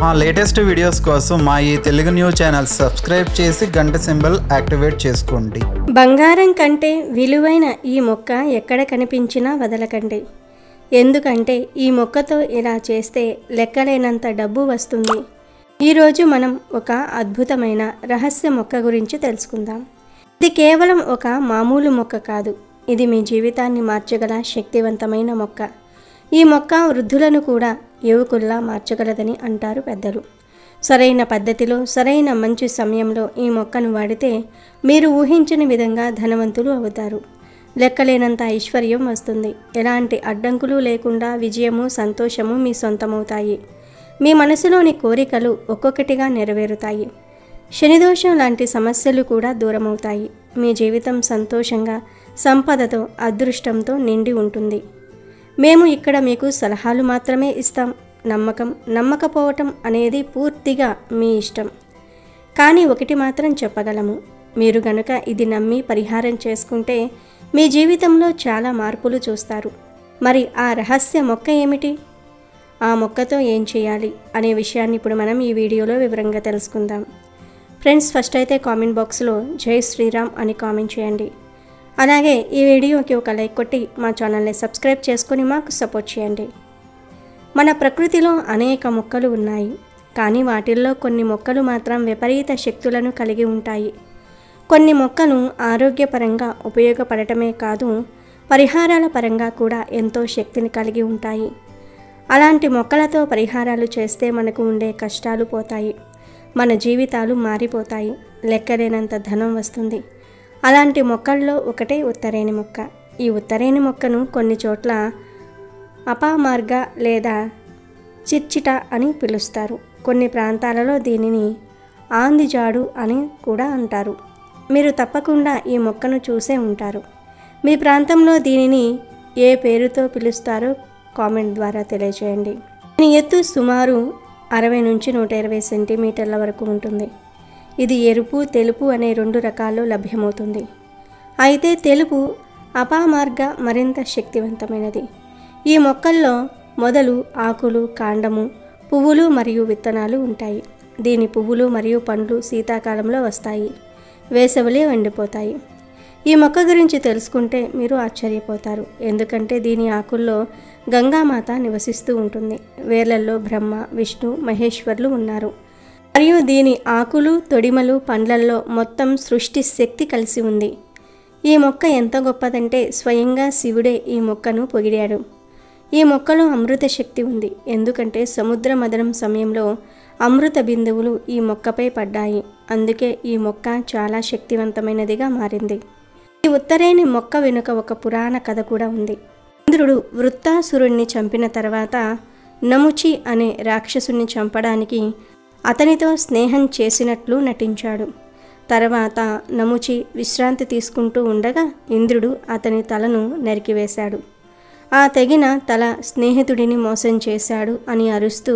మా latest videos కోసం మా ఈ తెలుగు న్యూస్ ఛానల్ సబ్స్క్రైబ్ చేసి గంట సింబల్ యాక్టివేట్ చేసుకోండి. బంగారం కంటే విలువైన ఈ మొక్క ఎక్కడ కనిపించినా వదలకండి. ఎందుకంటే ఈ మొక్కతో ఇలా చేస్తే లెక్కలేనంత డబ్బు వస్తుంది. ఈరోజు మనం ఒక అద్భుతమైన రహస్య మొక్క గురించి తెలుసుకుందాం. ఇది కేవలం ఒక మామూలు మొక్క కాదు. ఇది మీ జీవితాన్ని మార్చగల శక్తివంతమైన మొక్క. ఈ మొక్క వృద్ధులను కూడా యువకుల్లా మార్చగలదని అంటారు పెద్దలు. సరైన పద్ధతిలో సరైన మంచి సమయంలో ఈ మొక్కను వాడితే మీరు ఊహించని విధంగా ధనవంతులు అవుతారు. లెక్కలేనంత ఐశ్వర్యం వస్తుంది. ఎలాంటి అడ్డంకులు లేకుండా విజయము సంతోషము మీ సొంతమవుతాయి. మీ మనసులోని కోరికలు ఒక్కొక్కటిగా నెరవేరుతాయి. శనిదోషం లాంటి సమస్యలు కూడా దూరమవుతాయి. మీ జీవితం సంతోషంగా సంపదతో అదృష్టంతో నిండి ఉంటుంది. మేము ఇక్కడ మీకు సలహాలు మాత్రమే ఇస్తాం. నమ్మకపోవటం అనేది పూర్తిగా మీ ఇష్టం. కానీ ఒకటి మాత్రం చెప్పగలము, మీరు గనుక ఇది నమ్మి పరిహారం చేసుకుంటే మీ జీవితంలో చాలా మార్పులు చూస్తారు. మరి ఆ రహస్య మొక్క ఏమిటి? ఆ మొక్కతో ఏం చేయాలి అనే విషయాన్ని ఇప్పుడు మనం ఈ వీడియోలో వివరంగా తెలుసుకుందాం. ఫ్రెండ్స్, ఫస్ట్ అయితే కామెంట్ బాక్స్లో జై శ్రీరామ్ అని కామెంట్ చేయండి. అలాగే ఈ వీడియోకి ఒక లైక్ కొట్టి మా ఛానల్ని సబ్స్క్రైబ్ చేసుకొని మాకు సపోర్ట్ చేయండి. మన ప్రకృతిలో అనేక మొక్కలు ఉన్నాయి. కానీ వాటిల్లో కొన్ని మొక్కలు మాత్రం విపరీత శక్తులను కలిగి ఉంటాయి. కొన్ని మొక్కలు ఆరోగ్యపరంగా ఉపయోగపడటమే కాదు, పరిహారాల పరంగా కూడా ఎంతో శక్తిని కలిగి ఉంటాయి. అలాంటి మొక్కలతో పరిహారాలు చేస్తే మనకు ఉండే కష్టాలు పోతాయి. మన జీవితాలు మారిపోతాయి. లెక్కలేనంత ధనం వస్తుంది. అలాంటి మొక్కల్లో ఒకటే ఉత్తరేణి మొక్క. ఈ ఉత్తరేణి మొక్కను కొన్ని చోట్ల అపామార్గ లేదా చిర్చిట అని పిలుస్తారు. కొన్ని ప్రాంతాలలో దీనిని ఆందిజాడు అని కూడా అంటారు. మీరు తప్పకుండా ఈ మొక్కను చూసే ఉంటారు. మీ ప్రాంతంలో దీనిని ఏ పేరుతో పిలుస్తారో కామెంట్ ద్వారా తెలియజేయండి. దీని ఎత్తు సుమారు 60 నుంచి 120 సెంటీమీటర్ల వరకు ఉంటుంది. ఇది ఎరుపు తెలుపు అనే 2 రకాల్లో లభ్యమవుతుంది. అయితే తెలుపు అపామార్గ మరింత శక్తివంతమైనది. ఈ మొక్కల్లో మొదలు, ఆకులు, కాండము, పువ్వులు మరియు విత్తనాలు ఉంటాయి. దీని పువ్వులు మరియు పండ్లు శీతాకాలంలో వస్తాయి. వేసవిలో ఎండిపోతాయి. ఈ మొక్క గురించి తెలుసుకుంటే మీరు ఆశ్చర్యపోతారు. ఎందుకంటే దీని ఆకుల్లో గంగామాత నివసిస్తూ ఉంటుంది. వేర్లల్లో బ్రహ్మ, విష్ణు, మహేశ్వర్లు ఉన్నారు. మరియు దీని ఆకులు, తొడిమలు, పండ్లల్లో మొత్తం సృష్టి శక్తి కలిసి ఉంది. ఈ మొక్క ఎంత గొప్పదంటే స్వయంగా శివుడే ఈ మొక్కను పొగిడాడు. ఈ మొక్కలో అమృత శక్తి ఉంది. ఎందుకంటే సముద్ర మథనం సమయంలో అమృత బిందువులు ఈ మొక్కపై పడ్డాయి. అందుకే ఈ మొక్క చాలా శక్తివంతమైనదిగా మారింది. ఈ ఉత్తరేణి మొక్క వెనుక ఒక పురాణ కథ కూడా ఉంది. ఇంద్రుడు వృత్తాసురుణ్ణి చంపిన తర్వాత నముచి అనే రాక్షసుని చంపడానికి అతనితో స్నేహం చేసినట్లు నటించాడు. తర్వాత నముచి విశ్రాంతి తీసుకుంటూ ఉండగా ఇంద్రుడు అతని తలను నరికివేశాడు. ఆ తెగిన తల స్నేహితుడిని మోసం చేశాడు అని అరుస్తూ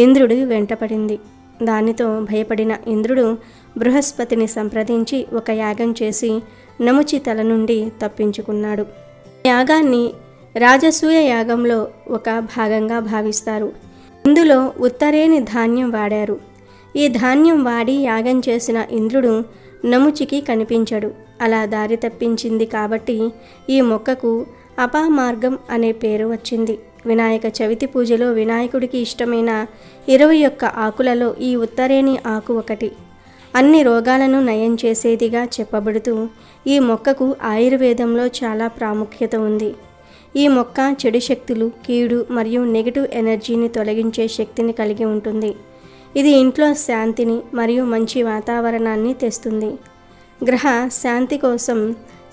ఇంద్రుడి వెంటపడింది. దానితో భయపడిన ఇంద్రుడు బృహస్పతిని సంప్రదించి ఒక యాగం చేసి నముచి తల నుండి తప్పించుకున్నాడు. యాగాన్ని రాజసూయ యాగంలో ఒక భాగంగా భావిస్తారు. ఇందులో ఉత్తరేణి ధాన్యం వాడారు. ఈ ధాన్యం వాడి యాగం చేసిన ఇంద్రుడు నముచికి కనిపించడు. అలా దారి తప్పించింది కాబట్టి ఈ మొక్కకు అపామార్గం అనే పేరు వచ్చింది. వినాయక చవితి పూజలో వినాయకుడికి ఇష్టమైన 21 ఆకులలో ఈ ఉత్తరేణి ఆకు ఒకటి. అన్ని రోగాలను నయం చేసేదిగా చెప్పబడుతూ ఈ మొక్కకు ఆయుర్వేదంలో చాలా ప్రాముఖ్యత ఉంది. ఈ మొక్క చెడు శక్తులు, కీడు మరియు నెగిటివ్ ఎనర్జీని తొలగించే శక్తిని కలిగి ఉంటుంది. ఇది ఇంట్లో శాంతిని మరియు మంచి వాతావరణాన్ని తెస్తుంది. గ్రహ శాంతి కోసం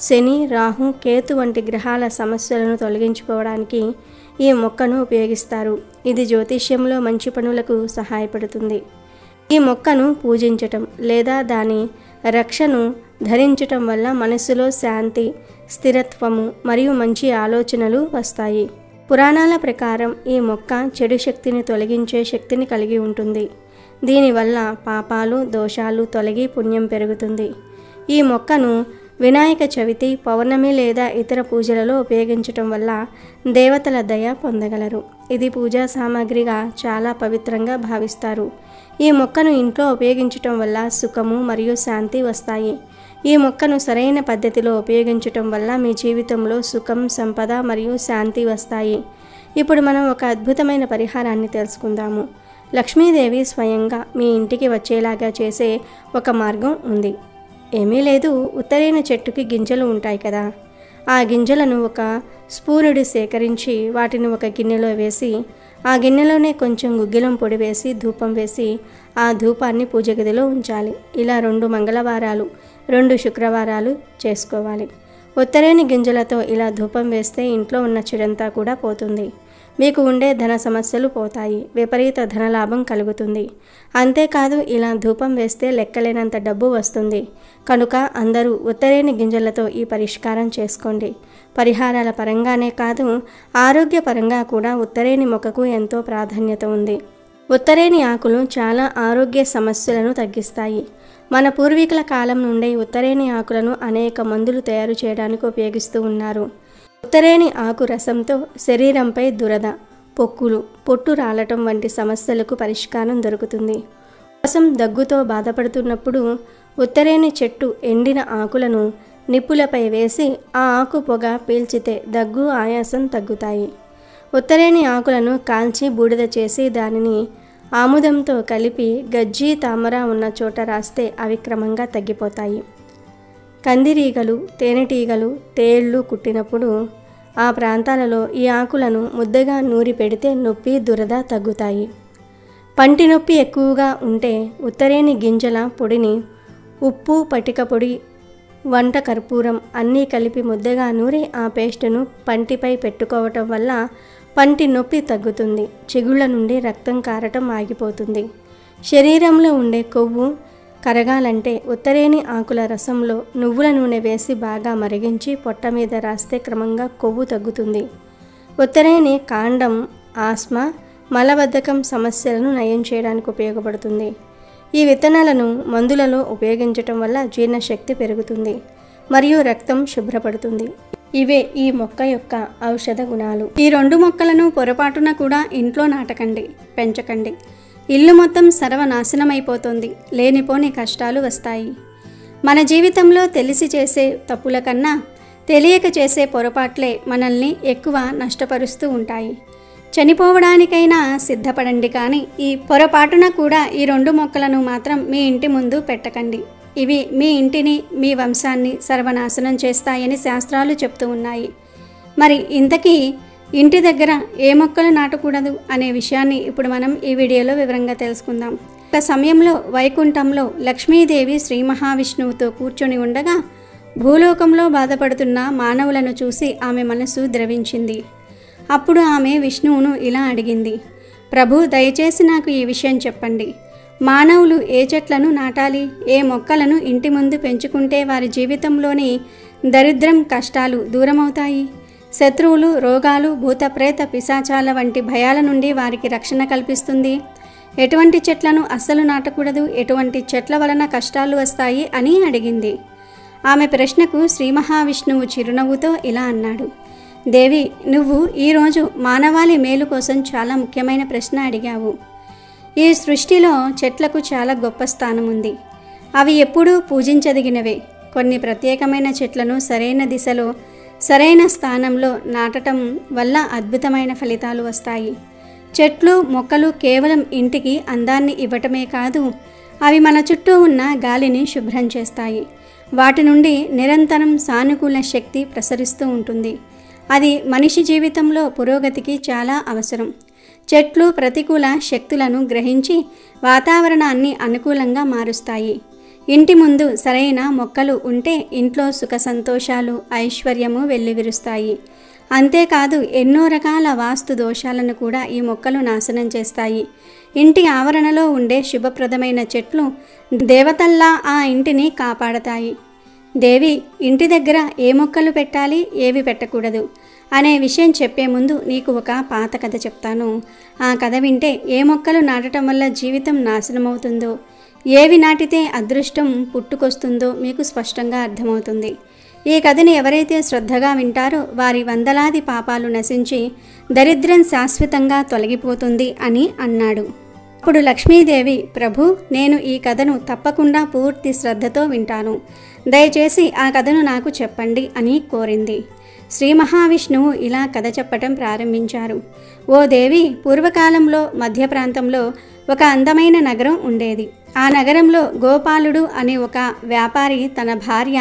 శని, రాహు, కేతు వంటి గ్రహాల సమస్యలను తొలగించుకోవడానికి ఈ మొక్కను ఉపయోగిస్తారు. ఇది జ్యోతిష్యంలో మంచి పనులకు సహాయపడుతుంది. ఈ మొక్కను పూజించటం లేదా దాని రక్షను ధరించటం వల్ల మనసులో శాంతి, స్థిరత్వము మరియు మంచి ఆలోచనలు వస్తాయి. పురాణాల ప్రకారం ఈ మొక్క చెడు శక్తిని తొలగించే శక్తిని కలిగి ఉంటుంది. దీనివల్ల పాపాలు, దోషాలు తొలగి పుణ్యం పెరుగుతుంది. ఈ మొక్కను వినాయక చవితి, పౌర్ణమి లేదా ఇతర పూజలలో ఉపయోగించటం వల్ల దేవతల దయ పొందగలరు. ఇది పూజా సామాగ్రిగా చాలా పవిత్రంగా భావిస్తారు. ఈ మొక్కను ఇంట్లో ఉపయోగించటం వల్ల సుఖము మరియు శాంతి వస్తాయి. ఈ మొక్కను సరైన పద్ధతిలో ఉపయోగించటం వల్ల మీ జీవితంలో సుఖం, సంపద మరియు శాంతి వస్తాయి. ఇప్పుడు మనం ఒక అద్భుతమైన పరిహారాన్ని తెలుసుకుందాము. లక్ష్మీదేవి స్వయంగా మీ ఇంటికి వచ్చేలాగా చేసే ఒక మార్గం ఉంది. ఏమీ లేదు, ఉత్తరైన చెట్టుకి గింజలు ఉంటాయి కదా, ఆ గింజలను ఒక స్పూనుడు సేకరించి వాటిని ఒక గిన్నెలో వేసి ఆ గిన్నెలోనే కొంచెం గుగ్గిలం పొడి వేసి ధూపం వేసి ఆ ధూపాన్ని పూజ గదిలో ఉంచాలి. ఇలా 2 మంగళవారాలు 2 శుక్రవారాలు చేసుకోవాలి. ఉత్తరేణి గింజలతో ఇలా ధూపం వేస్తే ఇంట్లో ఉన్న చెడంతా కూడా పోతుంది. మీకు ఉండే ధన సమస్యలు పోతాయి. విపరీత ధనలాభం కలుగుతుంది. అంతేకాదు ఇలా ధూపం వేస్తే లెక్కలేనంత డబ్బు వస్తుంది. కనుక అందరూ ఉత్తరేణి గింజలతో ఈ పరిష్కారం చేసుకోండి. పరిహారాల పరంగానే కాదు, ఆరోగ్యపరంగా కూడా ఉత్తరేణి మొక్కకు ఎంతో ప్రాధాన్యత ఉంది. ఉత్తరేణి ఆకులు చాలా ఆరోగ్య సమస్యలను తగ్గిస్తాయి. మన పూర్వీకుల కాలం నుండి ఉత్తరేణి ఆకులను అనేక మందులు తయారు చేయడానికి ఉపయోగిస్తూ ఉన్నారు. ఉత్తరేణి ఆకు రసంతో శరీరంపై దురద, పొక్కులు, పొట్టు రాలటం వంటి సమస్యలకు పరిష్కారం దొరుకుతుంది. రసం దగ్గుతో బాధపడుతున్నప్పుడు ఉత్తరేణి చెట్టు ఎండిన ఆకులను నిప్పులపై వేసి ఆ ఆకు పొగ పీల్చితే దగ్గు, ఆయాసం తగ్గుతాయి. ఉత్తరేణి ఆకులను కాల్చి బూడిద చేసి దానిని ఆముదంతో కలిపి గజ్జి, తామర ఉన్న చోట రాస్తే అవి క్రమంగా తగ్గిపోతాయి. కందిరీగలు, తేనెటీగలు, తేళ్లు కుట్టినప్పుడు ఆ ప్రాంతాలలో ఈ ఆకులను ముద్దగా నూరి పెడితే నొప్పి, దురద తగ్గుతాయి. పంటి నొప్పి ఎక్కువగా ఉంటే ఉత్తరేణి గింజల పొడిని ఉప్పు, పటిక పొడి, వంట కర్పూరం అన్నీ కలిపి ముద్దగా నూరి ఆ పేస్టును పంటిపై పెట్టుకోవటం వల్ల పంటి నొప్పి తగ్గుతుంది. చిగుళ్ళ నుండి రక్తం కారటం ఆగిపోతుంది. శరీరంలో ఉండే కొవ్వు కరగాలంటే ఉత్తరేణి ఆకుల రసంలో నువ్వుల నూనె వేసి బాగా మరిగించి పొట్ట మీద రాస్తే క్రమంగా కొవ్వు తగ్గుతుంది. ఉత్తరేణి కాండం ఆస్మా, మలబద్ధకం సమస్యలను నయం చేయడానికి ఉపయోగపడుతుంది. ఈ విత్తనాలను మందులలో ఉపయోగించటం వల్ల జీర్ణశక్తి పెరుగుతుంది మరియు రక్తం శుభ్రపడుతుంది. ఇవే ఈ మొక్క యొక్క ఔషధ గుణాలు. ఈ 2 మొక్కలను పొరపాటున కూడా ఇంట్లో నాటకండి, పెంచకండి. ఇల్లు మొత్తం సర్వనాశనమైపోతుంది. లేనిపోని కష్టాలు వస్తాయి. మన జీవితంలో తెలిసి చేసే తప్పుల కన్నా తెలియక చేసే పొరపాట్లే మనల్ని ఎక్కువ నష్టపరుస్తూ ఉంటాయి. చనిపోవడానికైనా సిద్ధపడండి, కానీ ఈ పొరపాటున కూడా ఈ 2 మొక్కలను మాత్రం మీ ఇంటి ముందు పెట్టకండి. ఇవి మీ ఇంటిని, మీ వంశాన్ని సర్వనాశనం చేస్తాయని శాస్త్రాలు చెప్తూ ఉన్నాయి. మరి ఇంతకీ ఇంటి దగ్గర ఏ మొక్కలు నాటకూడదు అనే విషయాన్ని ఇప్పుడు మనం ఈ వీడియోలో వివరంగా తెలుసుకుందాం. ఒక సమయంలో వైకుంఠంలో లక్ష్మీదేవి శ్రీ మహావిష్ణువుతో కూర్చొని ఉండగా భూలోకంలో బాధపడుతున్న మానవులను చూసి ఆమె మనసు ద్రవించింది. అప్పుడు ఆమె విష్ణువును ఇలా అడిగింది, ప్రభు, దయచేసి నాకు ఈ విషయం చెప్పండి. మానవులు ఏ చెట్లను నాటాలి, ఏ మొక్కలను ఇంటి ముందు పెంచుకుంటే వారి జీవితంలోని దరిద్రం, కష్టాలు దూరమవుతాయి, శత్రువులు, రోగాలు, భూత ప్రేత పిశాచాల వంటి భయాల నుండి వారికి రక్షణ కల్పిస్తుంది, ఎటువంటి చెట్లను అస్సలు నాటకూడదు, ఎటువంటి చెట్ల వలన కష్టాలు వస్తాయి అని అడిగింది. ఆమె ప్రశ్నకు శ్రీ మహావిష్ణువు చిరునవ్వుతో ఇలా అన్నాడు, దేవి, నువ్వు ఈరోజు మానవాళి మేలు కోసం చాలా ముఖ్యమైన ప్రశ్న అడిగావు. ఈ సృష్టిలో చెట్లకు చాలా గొప్ప స్థానం ఉంది. అవి ఎప్పుడూ పూజించదగినవే. కొన్ని ప్రత్యేకమైన చెట్లను సరైన దిశలో, సరైన స్థానంలో నాటడం వల్ల అద్భుతమైన ఫలితాలు వస్తాయి. చెట్లు, మొక్కలు కేవలం ఇంటికి అందాన్ని ఇవ్వటమే కాదు, అవి మన చుట్టూ ఉన్న గాలిని శుభ్రం చేస్తాయి. వాటి నుండి నిరంతరం సానుకూల శక్తి ప్రసరిస్తూ ఉంటుంది. అది మనిషి జీవితంలో పురోగతికి చాలా అవసరం. చెట్లు ప్రతికూల శక్తులను గ్రహించి వాతావరణాన్ని అనుకూలంగా మారుస్తాయి. ఇంటి ముందు సరైన మొక్కలు ఉంటే ఇంట్లో సుఖ సంతోషాలు, ఐశ్వర్యము వెల్లివిరుస్తాయి. అంతేకాదు ఎన్నో రకాల వాస్తు దోషాలను కూడా ఈ మొక్కలు నాశనం చేస్తాయి. ఇంటి ఆవరణలో ఉండే శుభప్రదమైన చెట్లు దేవతల్లా ఆ ఇంటిని కాపాడతాయి. దేవి, ఇంటి దగ్గర ఏ మొక్కలు పెట్టాలి, ఏవి పెట్టకూడదు అనే విషయం చెప్పే ముందు నీకు ఒక పాత కథ చెప్తాను. ఆ కథ వింటే ఏ మొక్కలు నాటడం వల్ల జీవితం నాశనమవుతుందో, ఏవి నాటితే అదృష్టం పుట్టుకొస్తుందో మీకు స్పష్టంగా అర్థమవుతుంది. ఈ కథని ఎవరైతే శ్రద్ధగా వింటారో వారి వందలాది పాపాలు నశించి దరిద్రం శాశ్వతంగా తొలగిపోతుంది అని అన్నాడు. అప్పుడు లక్ష్మీదేవి, ప్రభు, నేను ఈ కథను తప్పకుండా పూర్తి శ్రద్ధతో వింటాను, దయచేసి ఆ కథను నాకు చెప్పండి అని కోరింది. శ్రీ మహావిష్ణువు ఇలా కథ చెప్పటం ప్రారంభించారు. ఓ దేవి, పూర్వకాలంలో మధ్య ప్రాంతంలో ఒక అందమైన నగరం ఉండేది. ఆ నగరంలో గోపాలుడు అనే ఒక వ్యాపారి తన భార్య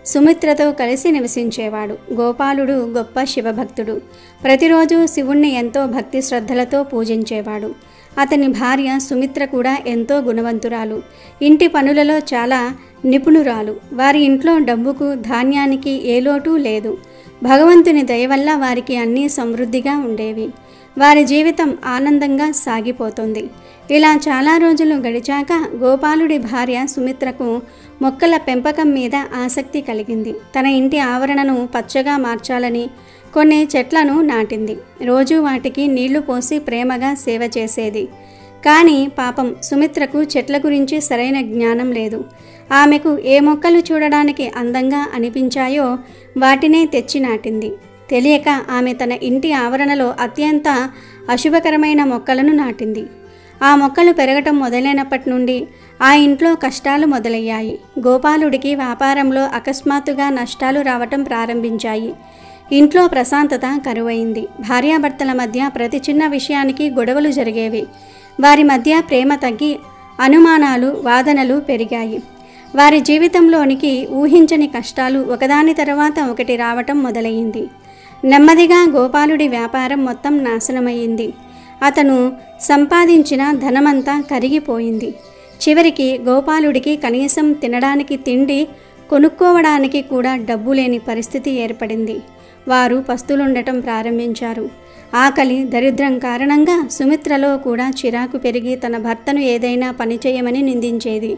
సుమిత్రతో కలిసి నివసించేవాడు. గోపాలుడు గొప్ప శివభక్తుడు. ప్రతిరోజు శివుణ్ణి ఎంతో భక్తి శ్రద్ధలతో పూజించేవాడు. అతని భార్య సుమిత్ర కూడా ఎంతో గుణవంతురాలు, ఇంటి పనులలో చాలా నిపుణురాలు. వారి ఇంట్లో డబ్బుకు ధాన్యానికి ఏ లోటు లేదు. భగవంతుని దయ వల్ల వారికి అన్నీ సమృద్ధిగా ఉండేవి. వారి జీవితం ఆనందంగా సాగిపోతుంది. ఇలా చాలా రోజులు గడిచాక గోపాలుడి భార్య సుమిత్రకు మొక్కల పెంపకం మీద ఆసక్తి కలిగింది. తన ఇంటి ఆవరణను పచ్చగా మార్చాలని కొన్ని చెట్లను నాటింది. రోజు వాటికి నీళ్లు పోసి ప్రేమగా సేవ చేసేది. కానీ పాపం సుమిత్రకు చెట్ల గురించి సరైన జ్ఞానం లేదు. ఆమెకు ఏ మొక్కలు చూడడానికి అందంగా అనిపించాయో వాటినే తెచ్చి నాటింది. తెలియక ఆమె తన ఇంటి ఆవరణలో అత్యంత అశుభకరమైన మొక్కలను నాటింది. ఆ మొక్కలు పెరగటం మొదలైనప్పటి నుండి ఆ ఇంట్లో కష్టాలు మొదలయ్యాయి. గోపాలుడికి వ్యాపారంలో అకస్మాత్తుగా నష్టాలు రావటం ప్రారంభించాయి. ఇంట్లో ప్రశాంతత కరువైంది. భార్యాభర్తల మధ్య ప్రతి చిన్న విషయానికి గొడవలు జరిగేవి. వారి మధ్య ప్రేమ తగ్గి అనుమానాలు, వాదనలు పెరిగాయి. వారి జీవితంలోనికి ఊహించని కష్టాలు ఒకదాని తర్వాత ఒకటి రావటం మొదలయ్యింది. నెమ్మదిగా గోపాలుడి వ్యాపారం మొత్తం నాశనమయ్యింది. అతను సంపాదించిన ధనమంతా కరిగిపోయింది. చివరికి గోపాలుడికి కనీసం తినడానికి తిండి కొనుక్కోవడానికి కూడా డబ్బు లేని పరిస్థితి ఏర్పడింది. వారు పస్తులుండటం ప్రారంభించారు. ఆకలి, దరిద్రం కారణంగా సుమిత్రలో కూడా చిరాకు పెరిగి తన భర్తను ఏదైనా పని చేయమని నిందించేది.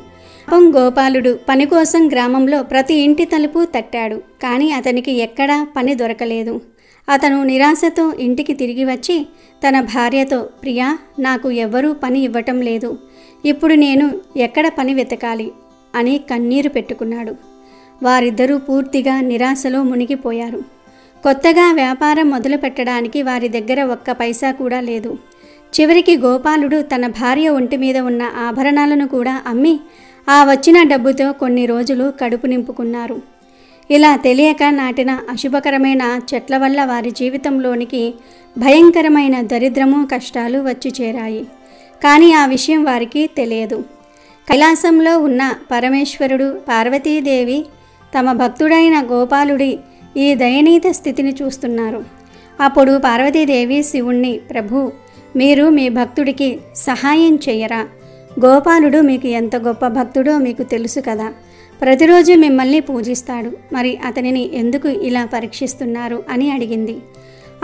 పాపం గోపాలుడు పని కోసం గ్రామంలో ప్రతి ఇంటి తలుపు తట్టాడు. కానీ అతనికి ఎక్కడా పని దొరకలేదు. అతను నిరాశతో ఇంటికి తిరిగి వచ్చి తన భార్యతో, ప్రియా, నాకు ఎవ్వరూ పని ఇవ్వటం లేదు. ఇప్పుడు నేను ఎక్కడ పని వెతకాలి అని కన్నీరు పెట్టుకున్నాడు. వారిద్దరూ పూర్తిగా నిరాశలో మునిగిపోయారు. కొత్తగా వ్యాపారం మొదలు పెట్టడానికి వారి దగ్గర ఒక్క పైసా కూడా లేదు. చివరికి గోపాలుడు తన భార్య ఒంటి మీద ఉన్న ఆభరణాలను కూడా అమ్మి ఆ వచ్చిన డబ్బుతో కొన్ని రోజులు కడుపు నింపుకున్నారు. ఇలా తెలియక నాటిన అశుభకరమైన చెట్ల వల్ల వారి జీవితంలోనికి భయంకరమైన దరిద్రము, కష్టాలు వచ్చి చేరాయి. కానీ ఆ విషయం వారికి తెలియదు. కైలాసంలో ఉన్న పరమేశ్వరుడు, పార్వతీదేవి తమ భక్తుడైన గోపాలుడి ఈ దయనీయ స్థితిని చూస్తున్నారు. అప్పుడు పార్వతీదేవి శివుణ్ణి, ప్రభు, మీరు మీ భక్తుడికి సహాయం చెయ్యరా? గోపాలుడు మీకు ఎంత గొప్ప భక్తుడో మీకు తెలుసు కదా. ప్రతిరోజు మిమ్మల్ని పూజిస్తాడు. మరి అతనిని ఎందుకు ఇలా పరీక్షిస్తున్నారు అని అడిగింది.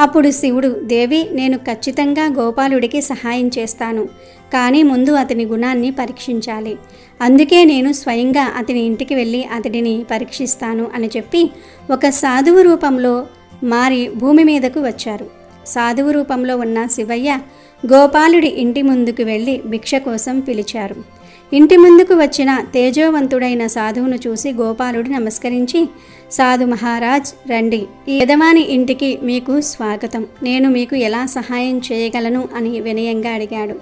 అప్పుడు శివుడు, దేవి, నేను ఖచ్చితంగా గోపాలుడికి సహాయం చేస్తాను. కానీ ముందు అతని గుణాన్ని పరీక్షించాలి. అందుకే నేను స్వయంగా అతని ఇంటికి వెళ్ళి అతడిని పరీక్షిస్తాను అని చెప్పి ఒక సాధువు రూపంలో మారి భూమి మీదకు వచ్చారు. సాధువు రూపంలో ఉన్న శివయ్య గోపాలుడి ఇంటి ముందుకు వెళ్ళి భిక్ష కోసం పిలిచారు. ఇంటి ముందుకు వచ్చిన తేజోవంతుడైన సాధువును చూసి గోపాలుడు నమస్కరించి, సాధు మహారాజ్, రండి, ఈ యజమాని ఇంటికి మీకు స్వాగతం. నేను మీకు ఎలా సహాయం చేయగలను అని వినయంగా అడిగాడు.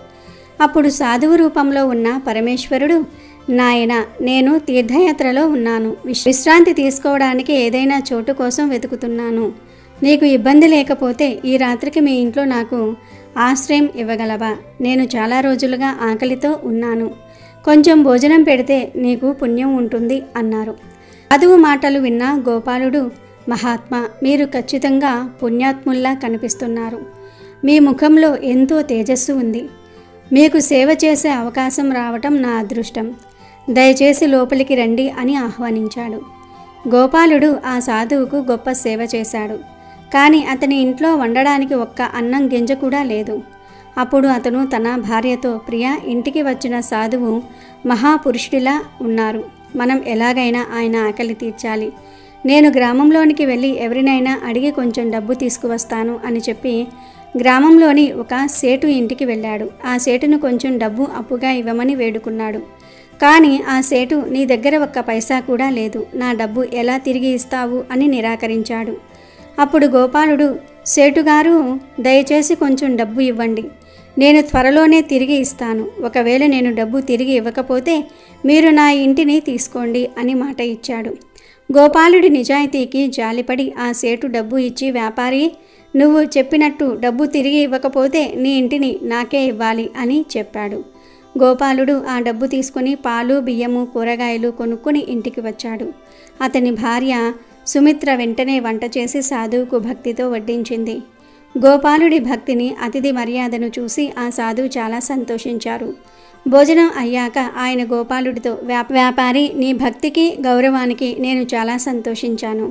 అప్పుడు సాధువు రూపంలో ఉన్న పరమేశ్వరుడు, నాయన, నేను తీర్థయాత్రలో ఉన్నాను. విశ్రాంతి తీసుకోవడానికి ఏదైనా చోటు కోసం వెతుకుతున్నాను. నీకు ఇబ్బంది లేకపోతే ఈ రాత్రికి మీ ఇంట్లో నాకు ఆశ్రయం ఇవ్వగలవా? నేను చాలా రోజులుగా ఆకలితో ఉన్నాను. కొంచెం భోజనం పెడితే నీకు పుణ్యం ఉంటుంది అన్నారు. సాధువు మాటలు విన్న గోపాలుడు, మహాత్మా, మీరు ఖచ్చితంగా పుణ్యాత్ముల్లా కనిపిస్తున్నారు. మీ ముఖంలో ఎంతో తేజస్సు ఉంది. మీకు సేవ చేసే అవకాశం రావటం నా అదృష్టం. దయచేసి లోపలికి రండి అని ఆహ్వానించాడు. గోపాలుడు ఆ సాధువుకు గొప్ప సేవ చేశాడు. కానీ అతని ఇంట్లో వండడానికి ఒక్క అన్నం గింజ కూడా లేదు. అప్పుడు అతను తన భార్యతో, ప్రియా, ఇంటికి వచ్చిన సాధువు మహాపురుషుడిలా ఉన్నారు. మనం ఎలాగైనా ఆయన ఆకలి తీర్చాలి. నేను గ్రామంలోనికి వెళ్ళి ఎవరినైనా అడిగి కొంచెం డబ్బు తీసుకువస్తాను అని చెప్పి గ్రామంలోని ఒక సేటు ఇంటికి వెళ్ళాడు. ఆ సేటును కొంచెం డబ్బు అప్పుగా ఇవ్వమని వేడుకున్నాడు. కానీ ఆ సేటు నీ దగ్గర ఒక్క పైసా కూడా లేదు, నా డబ్బు ఎలా తిరిగి ఇస్తావు అని నిరాకరించాడు. అప్పుడు గోపాలుడు, సేటుగారు, దయచేసి కొంచెం డబ్బు ఇవ్వండి, నేను త్వరలోనే తిరిగి ఇస్తాను. ఒకవేళ నేను డబ్బు తిరిగి ఇవ్వకపోతే మీరు నా ఇంటిని తీసుకోండి అని మాట ఇచ్చాడు. గోపాలుడి నిజాయితీకి జాలిపడి ఆ సేటు డబ్బు ఇచ్చి, వ్యాపారి, నువ్వు చెప్పినట్టు డబ్బు తిరిగి ఇవ్వకపోతే నీ ఇంటిని నాకే ఇవ్వాలి అని చెప్పాడు. గోపాలుడు ఆ డబ్బు తీసుకుని పాలు, బియ్యము, కూరగాయలు కొనుక్కొని ఇంటికి వచ్చాడు. అతని భార్య సుమిత్ర వెంటనే వంట చేసి సాధువుకు భక్తితో వడ్డించింది. గోపాలుడి భక్తిని, అతిథి మర్యాదను చూసి ఆ సాధువు చాలా సంతోషించారు. భోజనం అయ్యాక ఆయన గోపాలుడితో, వ్యాపారి, నీ భక్తికి గౌరవానికి నేను చాలా సంతోషించాను.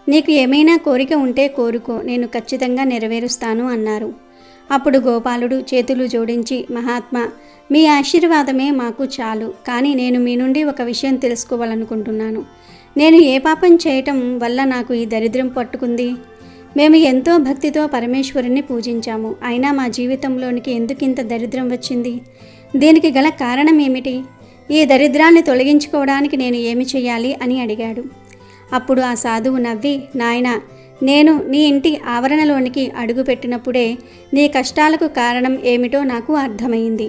నీకు ఏమైనా కోరిక ఉంటే కోరుకో, నేను ఖచ్చితంగా నెరవేరుస్తాను అన్నారు. అప్పుడు గోపాలుడు చేతులు జోడించి, మహాత్మా, మీ ఆశీర్వాదమే మాకు చాలు. కానీ నేను మీ నుండి ఒక విషయం తెలుసుకోవాలనుకుంటున్నాను. నేను ఏ పాపం చేయటం వల్ల నాకు ఈ దరిద్రం పట్టుకుంది? మేము ఎంతో భక్తితో పరమేశ్వరుని పూజించాము, అయినా మా జీవితంలోనికి ఎందుకింత దరిద్రం వచ్చింది? దీనికి గల కారణం ఏమిటి? ఈ దరిద్రాన్ని తొలగించుకోవడానికి నేను ఏమి చేయాలి అని అడిగాడు. అప్పుడు ఆ సాధువు నవ్వి, నాయనా, నేను నీ ఇంటి ఆవరణలోనికి అడుగుపెట్టినప్పుడే నీ కష్టాలకు కారణం ఏమిటో నాకు అర్థమైంది.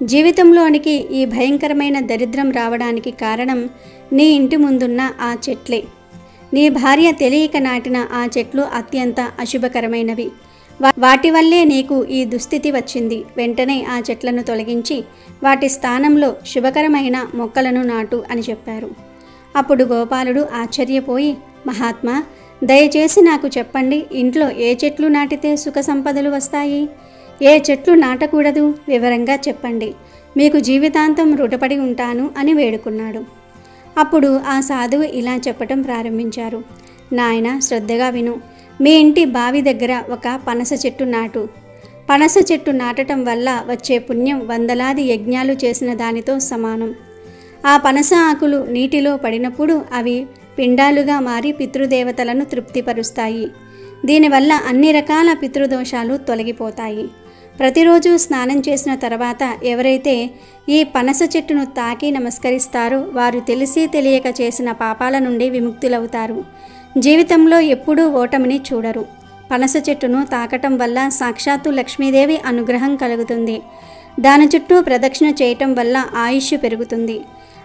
జీవితంలోనికి ఈ భయంకరమైన దరిద్రం రావడానికి కారణం నీ ఇంటి ముందున్న ఆ చెట్లే. నీ భార్య తెలియక నాటిన ఆ చెట్లు అత్యంత అశుభకరమైనవి. వాటి వల్లే నీకు ఈ దుస్థితి వచ్చింది. వెంటనే ఆ చెట్లను తొలగించి వాటి స్థానంలో శుభకరమైన మొక్కలను నాటు అని చెప్పారు. అప్పుడు గోపాలుడు ఆశ్చర్యపోయి, మహాత్మా, దయచేసి నాకు చెప్పండి, ఇంట్లో ఏ చెట్లు నాటితే సుఖ సంపదలు వస్తాయి, ఏ చెట్లు నాటకూడదు, వివరంగా చెప్పండి, మీకు జీవితాంతం రుణపడి ఉంటాను అని వేడుకున్నాడు. అప్పుడు ఆ సాధువు ఇలా చెప్పటం ప్రారంభించారు. నాయన, శ్రద్ధగా విను. మీ ఇంటి బావి దగ్గర ఒక పనస చెట్టు నాటు. పనస చెట్టు నాటటం వల్ల వచ్చే పుణ్యం వందలాది యజ్ఞాలు చేసిన దానితో సమానం. ఆ పనస ఆకులు నీటిలో పడినప్పుడు అవి పిండాలుగా మారి పితృదేవతలను తృప్తిపరుస్తాయి. దీనివల్ల అన్ని రకాల పితృదోషాలు తొలగిపోతాయి. ప్రతిరోజు స్నానం చేసిన తర్వాత ఎవరైతే ఈ పనస చెట్టును తాకి నమస్కరిస్తారో వారు తెలిసి తెలియక చేసిన పాపాల నుండి విముక్తులవుతారు. జీవితంలో ఎప్పుడూ ఓటమిని చూడరు. పనస చెట్టును తాకటం వల్ల సాక్షాత్తు లక్ష్మీదేవి అనుగ్రహం కలుగుతుంది. దాని చుట్టూ ప్రదక్షిణ చేయటం వల్ల ఆయుష్ పెరుగుతుంది.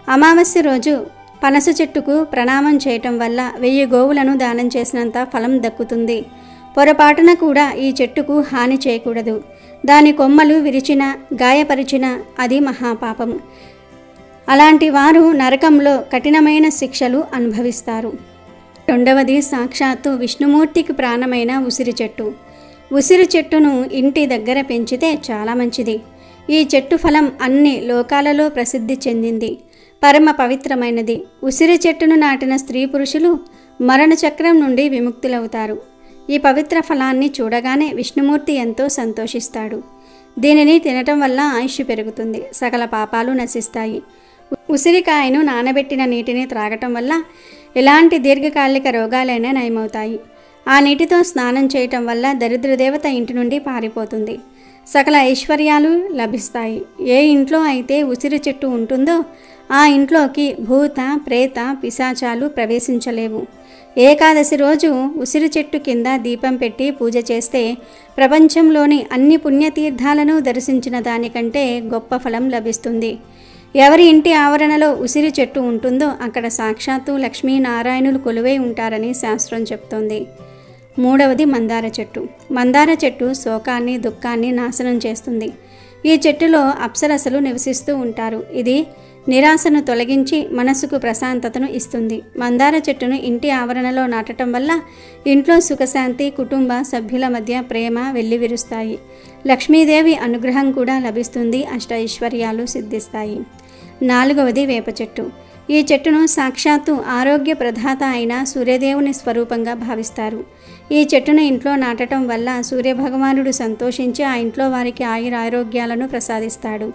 అమావాస్య రోజు పనస చెట్టుకు ప్రణామం చేయటం వల్ల 1000 గోవులను దానం చేసినంత ఫలం దక్కుతుంది. పొరపాటున కూడా ఈ చెట్టుకు హాని చేయకూడదు. దాని కొమ్మలు విరిచిన, గాయపరిచిన అది మహాపాపం. అలాంటి వారు నరకంలో కఠినమైన శిక్షలు అనుభవిస్తారు. రెండవది, సాక్షాత్తు విష్ణుమూర్తికి ప్రాణమైన ఉసిరి చెట్టు. ఉసిరి చెట్టును ఇంటి దగ్గర పెంచితే చాలా మంచిది. ఈ చెట్టు ఫలం అన్ని లోకాలలో ప్రసిద్ధి చెందింది. పరమ పవిత్రమైనది. ఉసిరి చెట్టును నాటిన స్త్రీ పురుషులు మరణ చక్రం నుండి విముక్తులవుతారు. ఈ పవిత్ర ఫలాన్ని చూడగానే విష్ణుమూర్తి ఎంతో సంతోషిస్తాడు. దీనిని తినటం వల్ల ఆయుష్ పెరుగుతుంది, సకల పాపాలు నశిస్తాయి. ఉసిరికాయను నానబెట్టిన నీటిని త్రాగటం వల్ల ఎలాంటి దీర్ఘకాలిక రోగాలైనా నయమవుతాయి. ఆ నీటితో స్నానం చేయటం వల్ల దరిద్రదేవత ఇంటి నుండి పారిపోతుంది. సకల ఐశ్వర్యాలు లభిస్తాయి. ఏ ఇంట్లో అయితే ఉసిరి చెట్టు ఉంటుందో ఆ ఇంట్లోకి భూత, ప్రేత, పిశాచాలు ప్రవేశించలేవు. ఏకాదశి రోజు ఉసిరి చెట్టు కింద దీపం పెట్టి పూజ చేస్తే ప్రపంచంలోని అన్ని పుణ్యతీర్థాలను దర్శించిన దానికంటే గొప్ప ఫలం లభిస్తుంది. ఎవరి ఇంటి ఆవరణలో ఉసిరి చెట్టు ఉంటుందో అక్కడ సాక్షాత్తు లక్ష్మీనారాయణులు కొలువై ఉంటారని శాస్త్రం చెప్తోంది. మూడవది, మందార చెట్టు. మందార చెట్టు శోకాన్ని, దుఃఖాన్ని నాశనం చేస్తుంది. ఈ చెట్టులో అప్సరసలు నివసిస్తూ ఉంటారు. ఇది నిరాశను తొలగించి మనసుకు ప్రశాంతతను ఇస్తుంది. మందార చెట్టును ఇంటి ఆవరణలో నాటడం వల్ల ఇంట్లో సుఖశాంతి, కుటుంబ సభ్యుల మధ్య ప్రేమ వెల్లివిరుస్తాయి. లక్ష్మీదేవి అనుగ్రహం కూడా లభిస్తుంది. అష్టైశ్వర్యాలు సిద్ధిస్తాయి. నాలుగవది, వేప చెట్టు. ఈ చెట్టును సాక్షాత్తు ఆరోగ్య ప్రదాత అయిన సూర్యదేవుని స్వరూపంగా భావిస్తారు. ఈ చెట్టును ఇంట్లో నాటడం వల్ల సూర్యభగవానుడు సంతోషించి ఆ ఇంట్లో వారికి ఆయురారోగ్యాలను ప్రసాదిస్తాడు.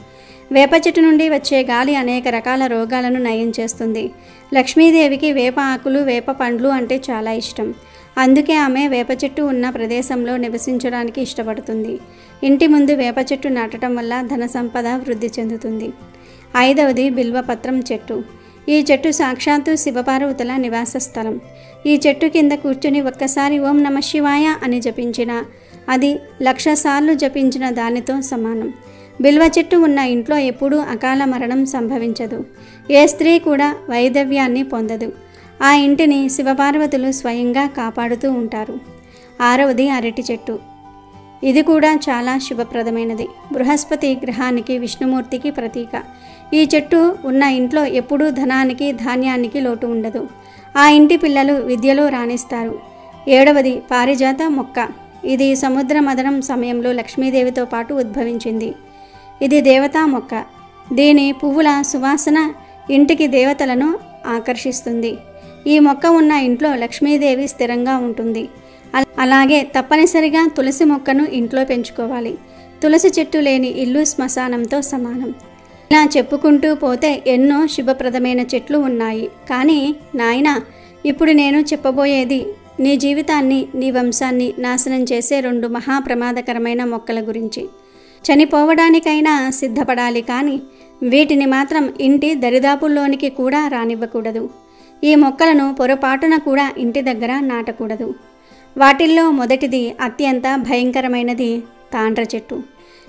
వేప చెట్టు నుండి వచ్చే గాలి అనేక రకాల రోగాలను నయం చేస్తుంది. లక్ష్మీదేవికి వేప ఆకులు, వేప పండ్లు అంటే చాలా ఇష్టం. అందుకే ఆమె వేప చెట్టు ఉన్న ప్రదేశంలో నివసించడానికి ఇష్టపడుతుంది. ఇంటి ముందు వేప చెట్టు నాటడం వల్ల ధన సంపద వృద్ధి చెందుతుంది. ఐదవది బిల్వపత్రం చెట్టు. ఈ చెట్టు సాక్షాత్తు శివపార్వతుల నివాస స్థలం. ఈ చెట్టు కింద కూర్చుని ఒక్కసారి ఓం నమ శివాయ అని జపించిన అది 1,00,000 సార్లు జపించిన దానితో సమానం. బిల్వ చెట్టు ఉన్న ఇంట్లో ఎప్పుడూ అకాల మరణం సంభవించదు. ఏ స్త్రీ కూడా వైధవ్యాన్ని పొందదు. ఆ ఇంటిని శివపార్వతులు స్వయంగా కాపాడుతూ ఉంటారు. ఆరవది అరటి చెట్టు. ఇది కూడా చాలా శుభప్రదమైనది. బృహస్పతి గ్రహానికి, విష్ణుమూర్తికి ప్రతీక. ఈ చెట్టు ఉన్న ఇంట్లో ఎప్పుడూ ధనానికి, ధాన్యానికి లోటు ఉండదు. ఆ ఇంటి పిల్లలు విద్యలో రాణిస్తారు. ఏడవది పారిజాత మొక్క. ఇది సముద్ర మథనం సమయంలో లక్ష్మీదేవితో పాటు ఉద్భవించింది. ఇది దేవతా మొక్క. దీని పువ్వుల సువాసన ఇంటికి దేవతలను ఆకర్షిస్తుంది. ఈ మొక్క ఉన్న ఇంట్లో లక్ష్మీదేవి స్థిరంగా ఉంటుంది. అలాగే తప్పనిసరిగా తులసి మొక్కను ఇంట్లో పెంచుకోవాలి. తులసి చెట్టు లేని ఇల్లు శ్మశానంతో సమానం. ఇలా చెప్పుకుంటూ పోతే ఎన్నో శుభప్రదమైన చెట్లు ఉన్నాయి. కానీ నాయనా, ఇప్పుడు నేను చెప్పబోయేది నీ జీవితాన్ని, నీ వంశాన్ని నాశనం చేసే 2 మహాప్రమాదకరమైన మొక్కల గురించి. చనిపోవడానికైనా సిద్ధపడాలి, కానీ వీటిని మాత్రం ఇంటి దరిదాపుల్లోనికి కూడా రానివ్వకూడదు. ఈ మొక్కలను పొరపాటున కూడా ఇంటి దగ్గర నాటకూడదు. వాటిల్లో మొదటిది అత్యంత భయంకరమైనది తాండ్ర చెట్టు.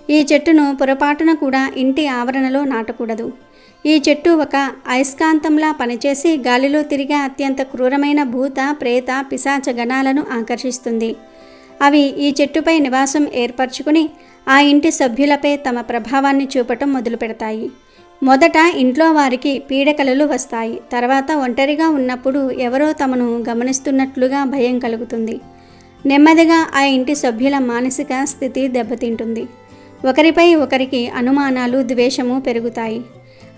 ఈ చెట్టును పొరపాటున కూడా ఇంటి ఆవరణలో నాటకూడదు. ఈ చెట్టు ఒక అయస్కాంతంలా పనిచేసి గాలిలో తిరిగే అత్యంత క్రూరమైన భూత, ప్రేత, పిశాచ గణాలను ఆకర్షిస్తుంది. అవి ఈ చెట్టుపై నివాసం ఏర్పరచుకుని ఆ ఇంటి సభ్యులపై తమ ప్రభావాన్ని చూపటం మొదలు పెడతాయి. మొదట ఇంట్లో వారికి పీడకలలు వస్తాయి. తర్వాత ఒంటరిగా ఉన్నప్పుడు ఎవరో తమను గమనిస్తున్నట్లుగా భయం కలుగుతుంది. నెమ్మదిగా ఆ ఇంటి సభ్యుల మానసిక స్థితి దెబ్బతింటుంది. ఒకరిపై ఒకరికి అనుమానాలు, ద్వేషము పెరుగుతాయి.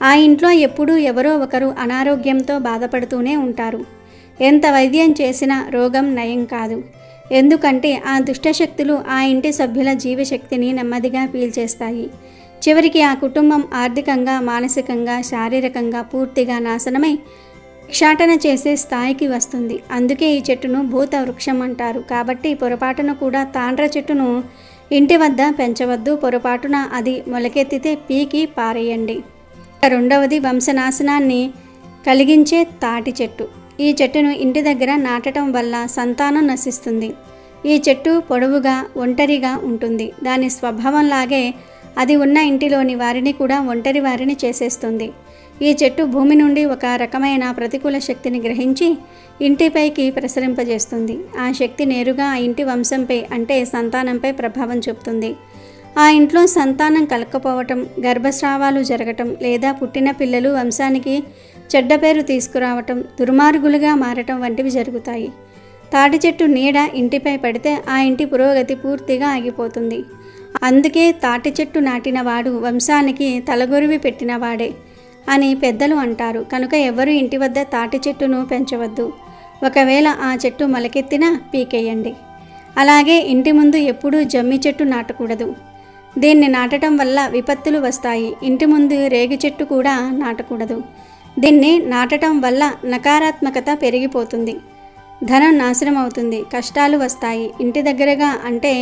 ఆ ఇంట్లో ఎప్పుడూ ఎవరో ఒకరు అనారోగ్యంతో బాధపడుతూనే ఉంటారు. ఎంత వైద్యం చేసినా రోగం నయం కాదు. ఎందుకంటే ఆ దుష్టశక్తులు ఆ ఇంటి సభ్యుల జీవశక్తిని నెమ్మదిగా పీల్చేస్తాయి. చివరికి ఆ కుటుంబం ఆర్థికంగా, మానసికంగా, శారీరకంగా పూర్తిగా నాశనమై భిక్షాటన చేసే స్థాయికి వస్తుంది. అందుకే ఈ చెట్టును భూత వృక్షం అంటారు. కాబట్టి పొరపాటున కూడా తాండ్ర చెట్టును ఇంటి వద్ద పెంచవద్దు. పొరపాటున అది మొలకెత్తితే పీకి పారేయండి. రెండవది వంశనాశనాన్ని కలిగించే తాటి చెట్టు. ఈ చెట్టును ఇంటి దగ్గర నాటడం వల్ల సంతానం నశిస్తుంది. ఈ చెట్టు పొడవుగా, ఒంటరిగా ఉంటుంది. దాని స్వభావంలాగే అది ఉన్న ఇంటిలోని వారిని కూడా ఒంటరి వారిని చేసేస్తుంది. ఈ చెట్టు భూమి నుండి ఒక రకమైన ప్రతికూల శక్తిని గ్రహించి ఇంటిపైకి ప్రసరింపజేస్తుంది. ఆ శక్తి నేరుగా ఆ ఇంటి వంశంపై, అంటే సంతానంపై ప్రభావం చూపుతుంది. ఆ ఇంట్లో సంతానం కలకపోవటం, గర్భస్రావాలు జరగటం, లేదా పుట్టిన పిల్లలు వంశానికి చెడ్డ పేరు తీసుకురావటం, దుర్మార్గులుగా మారటం వంటివి జరుగుతాయి. తాటి చెట్టు నీడ ఇంటిపై పడితే ఆ ఇంటి పురోగతి పూర్తిగా ఆగిపోతుంది. అందుకే తాటి చెట్టు నాటినవాడు వంశానికి తలగొరివి పెట్టినవాడే అని పెద్దలు అంటారు. కనుక ఎవరు ఇంటి వద్ద తాటి చెట్టును పెంచవద్దు. ఒకవేళ ఆ చెట్టు మొలకెత్తినా పీకేయండి. అలాగే ఇంటి ముందు ఎప్పుడూ జమ్మి చెట్టు నాటకూడదు. దీన్ని నాటడం వల్ల విపత్తులు వస్తాయి. ఇంటి ముందు రేగి చెట్టు కూడా నాటకూడదు. దీన్ని నాటడం వల్ల నకారాత్మకత పెరిగిపోతుంది. ధనం నాశనం అవుతుంది. కష్టాలు వస్తాయి. ఇంటి దగ్గరగా, అంటే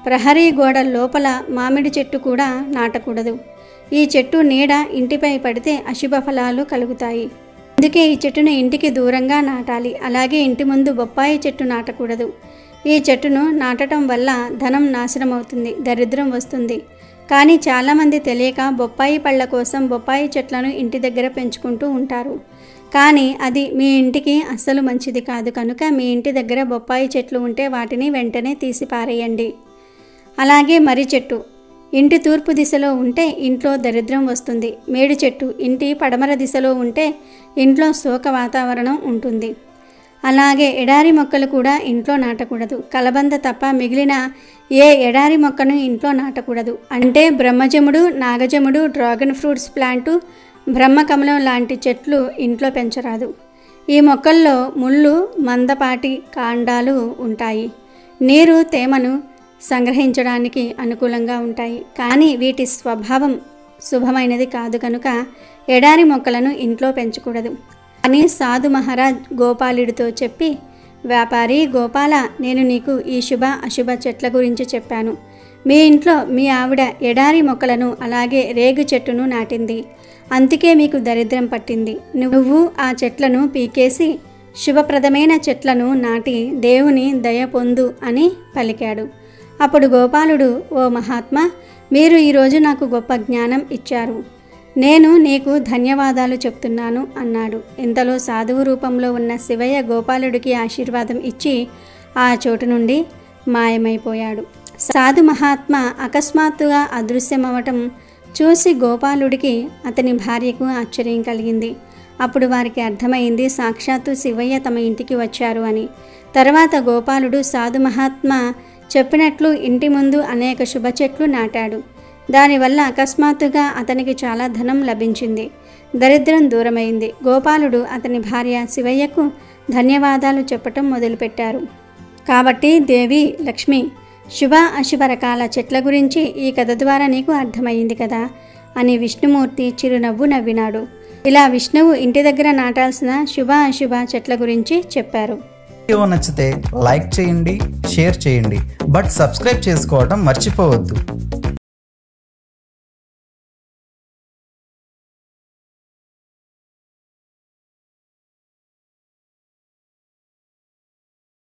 ప్రహరీ గోడ లోపల మామిడి చెట్టు కూడా నాటకూడదు. ఈ చెట్టు నీడ ఇంటిపై పడితే అశుభ ఫలాలు కలుగుతాయి. అందుకే ఈ చెట్టును ఇంటికి దూరంగా నాటాలి. అలాగే ఇంటి ముందు బొప్పాయి చెట్టు నాటకూడదు. ఈ చెట్టును నాటడం వల్ల ధనం నాశనం అవుతుంది, దరిద్రం వస్తుంది. కానీ చాలామంది తెలియక బొప్పాయి పళ్ళ కోసం బొప్పాయి చెట్లను ఇంటి దగ్గర పెంచుకుంటూ ఉంటారు. కానీ అది మీ ఇంటికి అస్సలు మంచిది కాదు. కనుక మీ ఇంటి దగ్గర బొప్పాయి చెట్లు ఉంటే వాటిని వెంటనే తీసి పారేయండి. అలాగే మర్రి చెట్టు ఇంటి తూర్పు దిశలో ఉంటే ఇంట్లో దరిద్రం వస్తుంది. మేడి చెట్టు ఇంటి పడమర దిశలో ఉంటే ఇంట్లో శోక వాతావరణం ఉంటుంది. అలాగే ఎడారి మొక్కలు కూడా ఇంట్లో నాటకూడదు. కలబంద తప్ప మిగిలిన ఏ ఎడారి మొక్కను ఇంట్లో నాటకూడదు. అంటే బ్రహ్మజముడు, నాగజముడు, డ్రాగన్ ఫ్రూట్స్ ప్లాంటు, బ్రహ్మకమలం లాంటి చెట్లు ఇంట్లో పెంచరాదు. ఈ మొక్కల్లో ముళ్ళు, మందపాటి కాండాలు ఉంటాయి. నీరు, తేమను సంగ్రహించడానికి అనుకూలంగా ఉంటాయి. కానీ వీటి స్వభావం శుభమైనది కాదు. కనుక ఎడారి మొక్కలను ఇంట్లో పెంచకూడదు అని సాధు మహారాజ్ గోపాలుడితో చెప్పి, వ్యాపారి గోపాల, నేను నీకు ఈ శుభ అశుభ చెట్ల గురించి చెప్పాను. మీ ఇంట్లో మీ ఆవిడ ఎడారి మొక్కలను అలాగే రేగు చెట్టును నాటింది. అందుకే మీకు దరిద్రం పట్టింది. నువ్వు ఆ చెట్లను పీకేసి శుభప్రదమైన చెట్లను నాటి దేవుని దయ పొందు అని పలికాడు. అప్పుడు గోపాలుడు, ఓ మహాత్మా, మీరు ఈరోజు నాకు గొప్ప జ్ఞానం ఇచ్చారు. నేను నీకు ధన్యవాదాలు చెప్తున్నాను అన్నాడు. ఇంతలో సాధువు రూపంలో ఉన్న శివయ్య గోపాలుడికి ఆశీర్వాదం ఇచ్చి ఆ చోటు నుండి మాయమైపోయాడు. సాధు మహాత్మా అకస్మాత్తుగా అదృశ్యమవటం చూసి గోపాలుడికి అతని భార్యకు ఆశ్చర్యం కలిగింది. అప్పుడు వారికి అర్థమైంది సాక్షాత్తు శివయ్య తమ ఇంటికి వచ్చారు అని. తర్వాత గోపాలుడు సాధు మహాత్మా చెప్పినట్లు ఇంటి ముందు అనేక శుభ చెట్లు నాటాడు. దానివల్ల అకస్మాత్తుగా అతనికి చాలా ధనం లభించింది. దరిద్రం దూరమైంది. గోపాలుడు అతని భార్య శివయ్యకు ధన్యవాదాలు చెప్పటం మొదలుపెట్టారు. కాబట్టి దేవి లక్ష్మి, శుభ అశుభ రకాల చెట్ల గురించి ఈ కథ ద్వారా నీకు అర్థమైంది కదా అని విష్ణుమూర్తి చిరునవ్వు నవ్వినాడు. ఇలా విష్ణువు ఇంటి దగ్గర నాటాల్సిన శుభ అశుభ చెట్ల గురించి చెప్పారు. వీడియో నచ్చితే లైక్ చేయండి, షేర్ చేయండి, బట్ సబ్స్క్రైబ్ చేసుకోవడం మర్చిపోవద్దు.